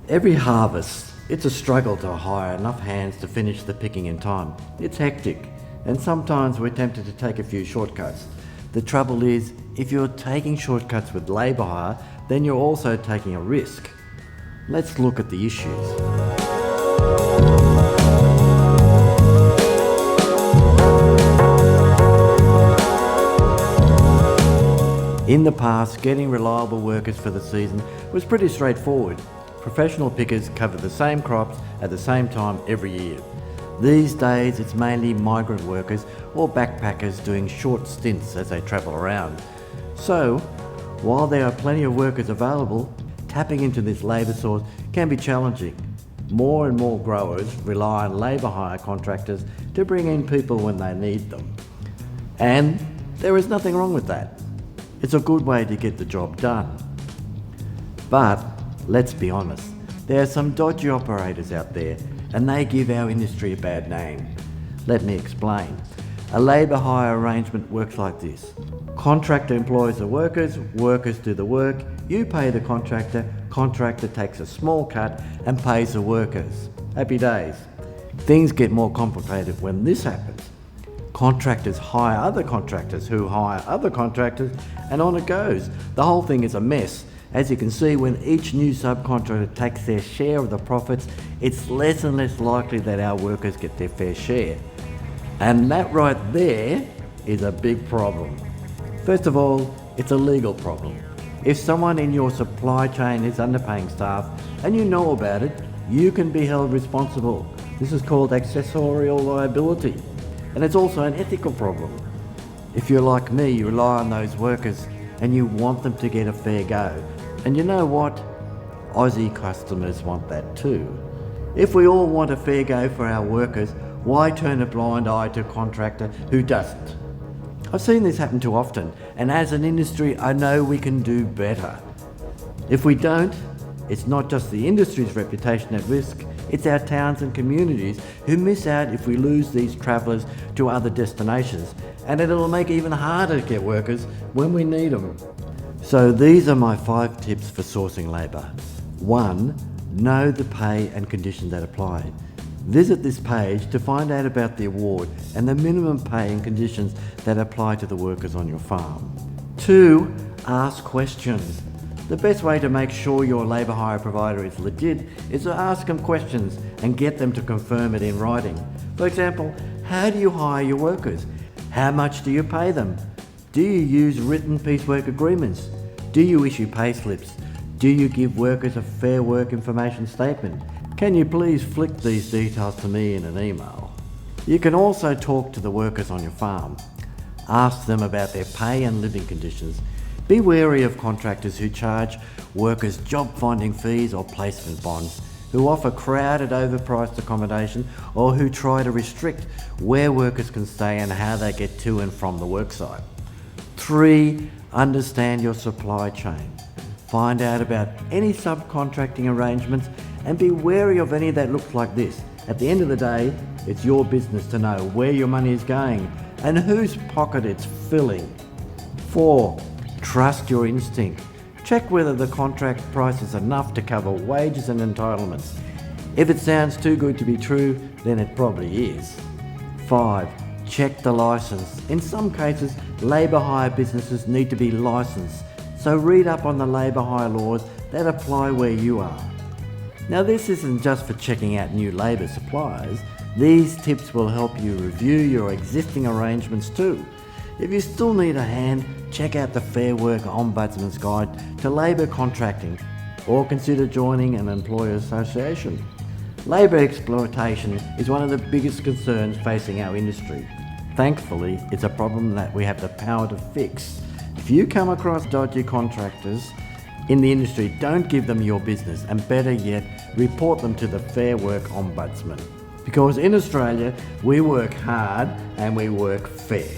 Every harvest, it's a struggle to hire enough hands to finish the picking in time. It's hectic, and sometimes we're tempted to take a few shortcuts. The trouble is, if you're taking shortcuts with labour hire, then you're also taking a risk. Let's look at the issues. In the past, getting reliable workers for the season was pretty straightforward. Professional pickers cover the same crops at the same time every year. These days, it's mainly migrant workers or backpackers doing short stints as they travel around. So, while there are plenty of workers available, tapping into this labour source can be challenging. More and more growers rely on labour hire contractors to bring in people when they need them. And there is nothing wrong with that. It's a good way to get the job done. But let's be honest, there are some dodgy operators out there, and they give our industry a bad name. Let me explain. A labour hire arrangement works like this. Contractor employs the workers, workers do the work, you pay the contractor, contractor takes a small cut and pays the workers. Happy days. Things get more complicated when this happens. Contractors hire other contractors who hire other contractors, and on it goes. The whole thing is a mess. As you can see, when each new subcontractor takes their share of the profits, it's less and less likely that our workers get their fair share. And that right there is a big problem. First of all, it's a legal problem. If someone in your supply chain is underpaying staff and you know about it, you can be held responsible. This is called accessorial liability. And it's also an ethical problem. If you're like me, you rely on those workers and you want them to get a fair go. And you know what? Aussie customers want that too. If we all want a fair go for our workers, why turn a blind eye to a contractor who doesn't? I've seen this happen too often, and as an industry, I know we can do better. If we don't, it's not just the industry's reputation at risk, it's our towns and communities who miss out if we lose these travellers to other destinations, and it'll make it even harder to get workers when we need them. So these are my 5 tips for sourcing labour. 1. Know the pay and conditions that apply. Visit this page to find out about the award and the minimum pay and conditions that apply to the workers on your farm. 2. Ask questions. The best way to make sure your labour hire provider is legit is to ask them questions and get them to confirm it in writing. For example, how do you hire your workers? How much do you pay them? Do you use written piecework agreements? Do you issue pay slips? Do you give workers a fair work information statement? Can you please flick these details to me in an email? You can also talk to the workers on your farm. Ask them about their pay and living conditions. Be wary of contractors who charge workers job finding fees or placement bonds, who offer crowded overpriced accommodation, or who try to restrict where workers can stay and how they get to and from the worksite. 3. Understand your supply chain. Find out about any subcontracting arrangements and be wary of any that look like this. At the end of the day, it's your business to know where your money is going and whose pocket it's filling. 4. Trust your instinct. Check whether the contract price is enough to cover wages and entitlements. If it sounds too good to be true, then it probably is. 5. Check the licence. In some cases, labour hire businesses need to be licensed, so read up on the labour hire laws that apply where you are. Now, this isn't just for checking out new labour suppliers. These tips will help you review your existing arrangements too. If you still need a hand, check out the Fair Work Ombudsman's Guide to Labour Contracting, or consider joining an employer association. Labour exploitation is one of the biggest concerns facing our industry. Thankfully, it's a problem that we have the power to fix. If you come across dodgy contractors in the industry, don't give them your business, and better yet, report them to the Fair Work Ombudsman. Because in Australia, we work hard and we work fair.